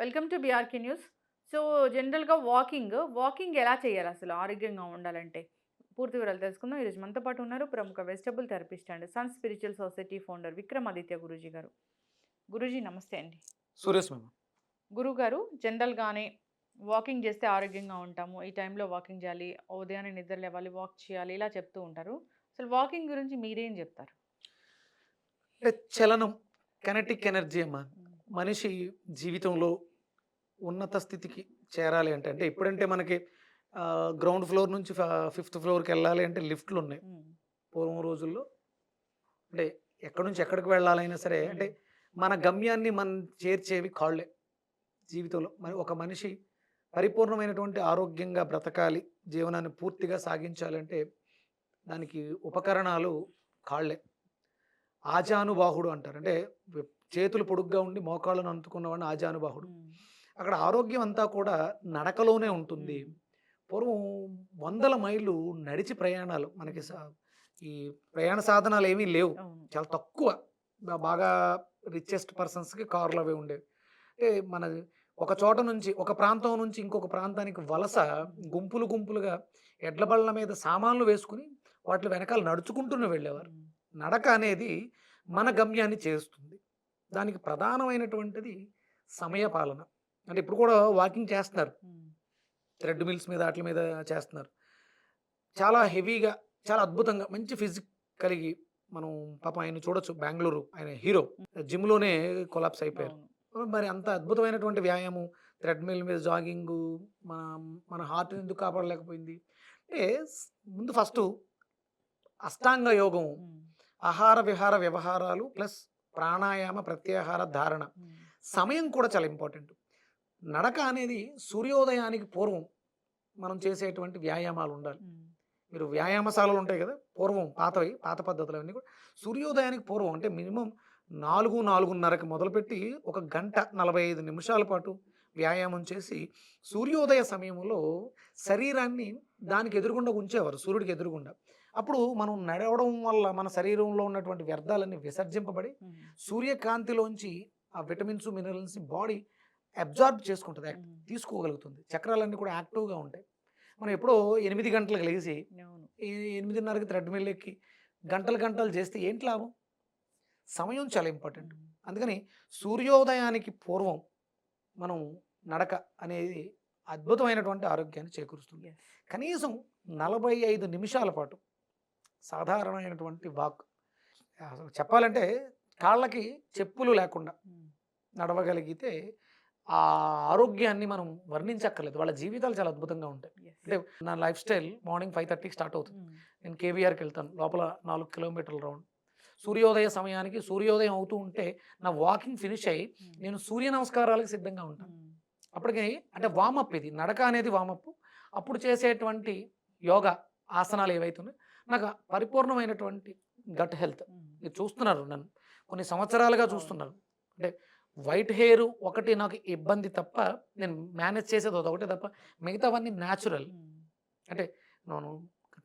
Welcome to BRK news. So, జనరల్‌గా walking ఎలా చేయాలి అసలు ఆరోగ్యంగా ఉండాలంటే? పూర్తి వివరాలు తెలుసుకుందాం. ఈరోజు మనతో పాటు ఉన్నారు ప్రముఖ vegetable therapist and sun spiritual society founder Vikramaditya Guruji గారు. గురూజీ నమస్తే అండి. సురేష్ మేము. గురువుగారు జనరల్‌గానే వాకింగ్ చేస్తే ఆరోగ్యంగా ఉంటాము. ఈ టైంలో వాకింగ్ చేయాలి. ఉదయాన్నే నిద్ర లేవాలి, వాక్ చేయాలి ఇలా చెప్తూ ఉంటారు. అసలు వాకింగ్ గురించి మీరేం చెప్తారు? అంటే చలనం, కైనెటిక్ ఎనర్జీ అమ్మా. హ్మ్. మనిషి జీవితంలో ఉన్నత స్థితికి చేరాలి అంటే, అంటే ఇప్పుడంటే మనకి గ్రౌండ్ ఫ్లోర్ నుంచి ఫిఫ్త్ ఫ్లోర్‌కెళ్ళాలి అంటే లిఫ్ట్‌లున్నాయి. హ్మ్. పూర్వం రోజుల్లో అంటే ఎక్కడి నుంచి ఎక్కడికి వెళ్ళాలైనా సరే అంటే హ్మ్. మన గమ్యాన్ని మనం చేర్చేవి కాళ్ళే జీవితంలో. మరి ఒక మనిషి పరిపూర్ణమైనటువంటి ఆరోగ్యంగా బ్రతకాలి, జీవనాన్ని పూర్తిగా సాగించాలంటే దానికి ఉపకరణాలు కాళ్ళే. ఆజానుబాహుడు అంటారు. అంటే చేతులు పొడుగ్గా ఉండి మోకాళ్ళను అందుకున్నవాడిని ఆజానుబాహుడు. హ్మ్. అక్కడ ఆరోగ్యం అంతా కూడా నడకలోనే ఉంటుంది. హ్మ్. పూర్వం వందల మైళ్ళు నడిచి ప్రయాణాలు. మనకి హ్మ్. ఈ ప్రయాణ సాధనాలేమీ లేవు. అవును. చాలా తక్కువ. బాగా రిచెస్ట్ పర్సన్స్‌కి కార్‌లవి ఉండేవి. అంటే మన ఒక చోట నుంచి, ఒక ప్రాంతం నుంచి ఇంకొక ప్రాంతానికి వలస హ్మ్. గుంపులు గుంపులుగా ఎడ్ల బళ్ళ మీద సామాన్లు వేసుకొని వాటిలి వెనకాల నడుచుకుంటూనే వెళ్ళేవారు. హ్మ్. నడక అనేది మన గమ్యాన్ని చేరుస్తుంది. దానికి ప్రధానమైనటువంటిది సమయపాలన. అంటే ఇప్పుడు కూడా వాకింగ్ చేస్తున్నారు. హ్మ్. థ్రెడ్ మిల్స్ మీద ఆటిల మీద చేస్తున్నారు. చాలా హెవీగా, చాలా అద్భుతంగా మంచి ఫిజిక్ కలిగి మనం పాపం ఆయన్ని చూడొచ్చు. బెంగుళూరు ఆయన హీరో. జిమ్‌లోనే కొలాప్స్ అయిపోయారు. అవును. మరి అంత అద్భుతమైనటువంటి వ్యాయామం, థ్రెడ్ మిల్ మీద జాగింగు మన మన హార్ట్‌ని ఎందుకు కాపాడలేకపోయింది? అంటే స్ ముందు ఫస్టు అష్టాంగ యోగం, హ్మ్. ఆహార విహార వ్యవహారాలు ప్లస్ ప్రాణాయామ, ప్రత్యాహార, ధారణ. హ్మ్. సమయం కూడా చాలా ఇంపార్టెంట్. నడక అనేది సూర్యోదయానికి పూర్వం మనం చేసేటువంటి వ్యాయామాలుండాలి. హ్మ్. మీరు వ్యాయామశాలలుంటాయి గదా! పూర్వం పాతవి, పాత పద్ధతులవన్నీ కూడా సూర్యోదయానికి పూర్వం అంటే మినిమమ్ 4, 4:30కి మొదలుపెట్టి ఒక గంట 45 నిమిషాల పాటు వ్యాయామం చేసి, సూర్యోదయ సమయంలో శరీరాన్ని దానికి ఎదురుగుండా ఉంచేవారు. సూర్యుడికి ఎదురుగుండా. అప్పుడు మనం నడవడం వల్ల మన శరీరంలో ఉన్నటువంటి వ్యర్థాలన్నీ విసర్జింపబడి, హ్మ్. సూర్యకాంతిలోంచి ఆ విటమిన్స్, మినరల్స్‌ని బాడీ అబ్జార్బ్ చేసుకుంటది. హ్మ్. తీసుకోగలుగుతుంది. చక్రాలన్నీ కూడా యాక్టివ్‌గా ఉంటాయి. మనం ఎప్పుడో 8 గంటలకు లెగిసి, అవును. ఈ 8:30కి థ్రెడ్‌మిల్ ఎక్కి గంటలు గంటలు చేస్తే ఏంటి లాభం? సమయం చాలా ఇంపార్టెంట్. హ్మ్. అందుకని సూర్యోదయానికి పూర్వం మనం నడక అనేది అద్భుతమైనటువంటి ఆరోగ్యాన్ని చేకూరుస్తుంది. యెస్. కనీసం 45 నిమిషాల పాటు సాధారణమైనటువంటి వాక్. అసలు చెప్పాలంటే కాళ్ళకి చెప్పులు లేకుండా హ్మ్. నడవగలిగితే ఆ ఆరోగ్యాన్ని మనం వర్ణించక్కర్లేదు. వాళ్ళ జీవితాలు చాలా అద్భుతంగా ఉంటాయి. యెస్. అంటే నా లైఫ్ స్టైల్ మార్నింగ్ 5:30కి స్టార్ట్ అవుతుంది. హ్మ్. నేను కేవీఆర్‌కెళ్తాను. లోపల 4 కిలోమీటర్ల రౌండ్. సూర్యోదయ సమయానికి సూర్యోదయం అవుతూ ఉంటే నా వాకింగ్ ఫినిష్ అయ్యి హ్మ్. నేను సూర్య నమస్కారాలకు సిద్ధంగా ఉంటాను. హ్మ్. అప్పటికి అంటే వార్మప్ ఇది. నడక అనేది వార్మప్. అప్పుడు చేసేటువంటి యోగా ఆసనాలు ఏవైతే ఉన్నాయో నాకు పరిపూర్ణమైనటువంటి గట్ హెల్త్. హ్మ్. మీరు చూస్తున్నారు నన్ను. కొన్ని సంవత్సరాలుగా అవును. చూస్తున్నారు. అంటే వైట్ హెయిర్ ఒకటి నాకు ఇబ్బంది తప్ప నేను మేనేజ్ చేసేది అదొకటే తప్ప మిగతావన్నీ న్యాచురల్. హ్మ్. అంటే నేను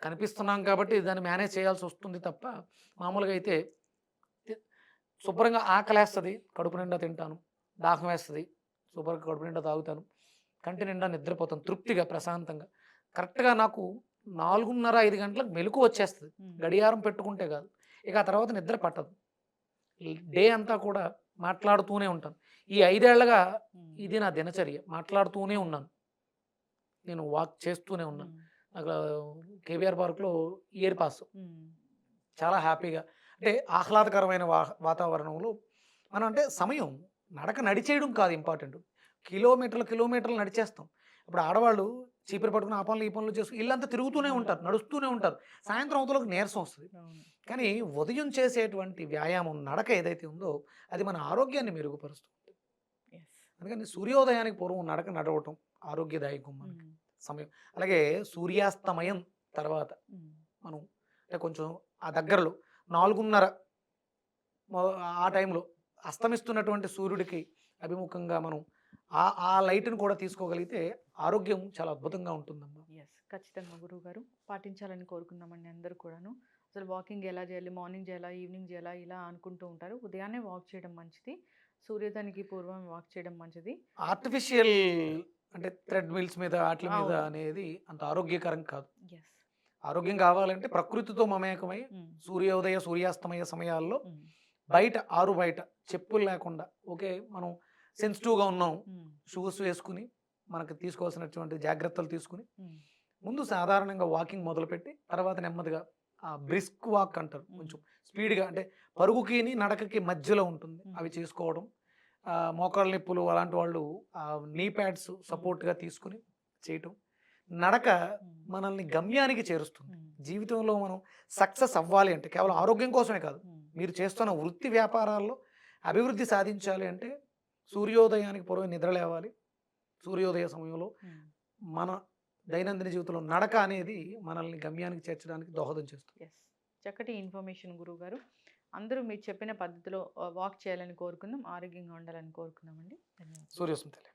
కనిపిస్తున్నాం కాబట్టి దాన్ని మేనేజ్ చేయాల్సొస్తుంది తప్ప మామూలుగా అయితే తి శుభ్రంగా ఆకలేస్తది. కడుపు నిండా తింటాను. దాహం వేస్తది. శుభ్రంగా కడుపు నిండా తాగుతాను. కంటి నిండా నిద్రపోతాను తృప్తిగా, ప్రశాంతంగా. కరెక్ట్‌గా నాకు 4:30, 5 గంటలకు మెలుకువ వచ్చేస్తది. హ్మ్. గడియారం పెట్టుకుంటే గాదు. ఇక ఆ తర్వాత నిద్ర పట్టదు. ఈ డే అంతా కూడా మాట్లాడుతూనే ఉంటాను. ఈ 5 ఏళ్లగా హ్మ్. ఇది నా దినచర్య. మాట్లాడుతూనే ఉన్నాను. నేను వాక్ చేస్తూనే ఉన్నాను. హ్మ్. నాకు కేబీఆర్ పార్క్‌లో ఇయర్ పాస్. హ్మ్. చాలా హ్యాపీగా అంటే ఆహ్లాదకరమైన వాతావరణంలో మనం అంటే సమయం నడక నడిచేయడం కాదు ఇంపార్టెంట్. కిలోమీటర్లు, కిలోమీటర్లు నడిచేస్తాం. ఇప్పుడు ఆడవాళ్ళు చీపురు పట్టుకొని ఆ పనులు, ఈ పనులు చేసుకొని ఇల్లంతా తిరుగుతూనే హ్మ్. ఉంటారు. నడుస్తూనే ఉంటారు. సాయంత్రం అవతలకు నీరసం వస్తది. అవును. కానీ ఉదయం చేసేటువంటి వ్యాయామం నడక ఏదైతే ఉందో అది మన ఆరోగ్యాన్ని మెరుగుపరుస్తుంది. యెస్. అందుకని సూర్యోదయానికి పూర్వం నడక నడవటం ఆరోగ్యదాయకం మనకి హ్మ్. సమయం. అలాగే సూర్యాస్తమయం తర్వాత హ్మ్. మనం అంటే కొంచెం ఆ దగ్గరలో 4:30 మొ ఆ టైంలో అస్తమిస్తున్నటువంటి సూర్యుడికి అభిముఖంగా మనం ఆ లైట్‌ని కూడా తీసుకోగలిగితే ఆరోగ్యం చాలా అద్భుతంగా ఉంటుందమ్మా. యెస్. ఖచ్చితంగా గురువుగారు. పాటించాలని కోరుకుందామండి అందరూ కూడాను. అసలు వాకింగ్ ఎలా చేయాలి? మార్నింగ్ చేయాలా? ఈవినింగ్ చేయాలా? ఇలా అనుకుంటూ ఉంటారు. ఉదయాన్నే వాక్ చేయడం మంచిది. సూర్యోదయానికి పూర్వం వాక్ చేయడం మంచిది. ఆర్టిఫిషియల్ అంటే థ్రెడ్ మిల్స్ మీద ఆటిల మీద అవును. అనేది అంత ఆరోగ్యకరం కాదు. యెస్. ఆరోగ్యం కావాలంటే ప్రకృతితో మమేకమై హ్మ్. సూర్యోదయ, సూర్యాస్తమయ సమయాల్లో హ్మ్. బయట ఆరు బయట చెప్పులు లేకుండా ఓకే. మనం సెన్సిటివ్‌గా ఉన్నాం. హ్మ్. షూస్ వేసుకొని మనకు తీసుకోవాల్సినటువంటి జాగ్రత్తలు తీసుకొని హ్మ్. ముందు సాధారణంగా వాకింగ్ మొదలుపెట్టి తర్వాత నెమ్మదిగా బ్రిస్క్ వాక్ అంటారు. కొంచెం స్పీడ్‌గా అంటే పరుగుకిని, నడకకి మధ్యలో ఉంటుంది. అవి చేసుకోవడం. మోకాళ్ళ నొప్పులు అలాంటి వాళ్ళు నీ ప్యాడ్స్ సపోర్ట్‌గా తీసుకొని చేయటం. నడక మనల్ని గమ్యానికి చేరుస్తుంది. జీవితంలో మనం సక్సెస్ అవ్వాలి అంటే కేవలం ఆరోగ్యం కోసమే కాదు. మీరు చేస్తున్న వృత్తి వ్యాపారాల్లో అభివృద్ధి సాధించాలి అంటే సూర్యోదయానికి పూర్వం నిద్ర లేవాలి. సూర్యోదయ సమయంలో మన దైనందిన జీవితంలో నడక అనేది మనల్ని గమ్యానికి చేర్చడానికి దోహదం చేస్తుంది. యెస్. చక్కటి ఇన్ఫర్మేషన్ గురువుగారు. అందరూ మీరు చెప్పిన పద్ధతిలో వాక్ చేయాలని కోరుకుందాం. ఆరోగ్యంగా ఉండాలని కోరుకుందామండి. ధన్యవాదాలు. సూర్యోస్మితలే.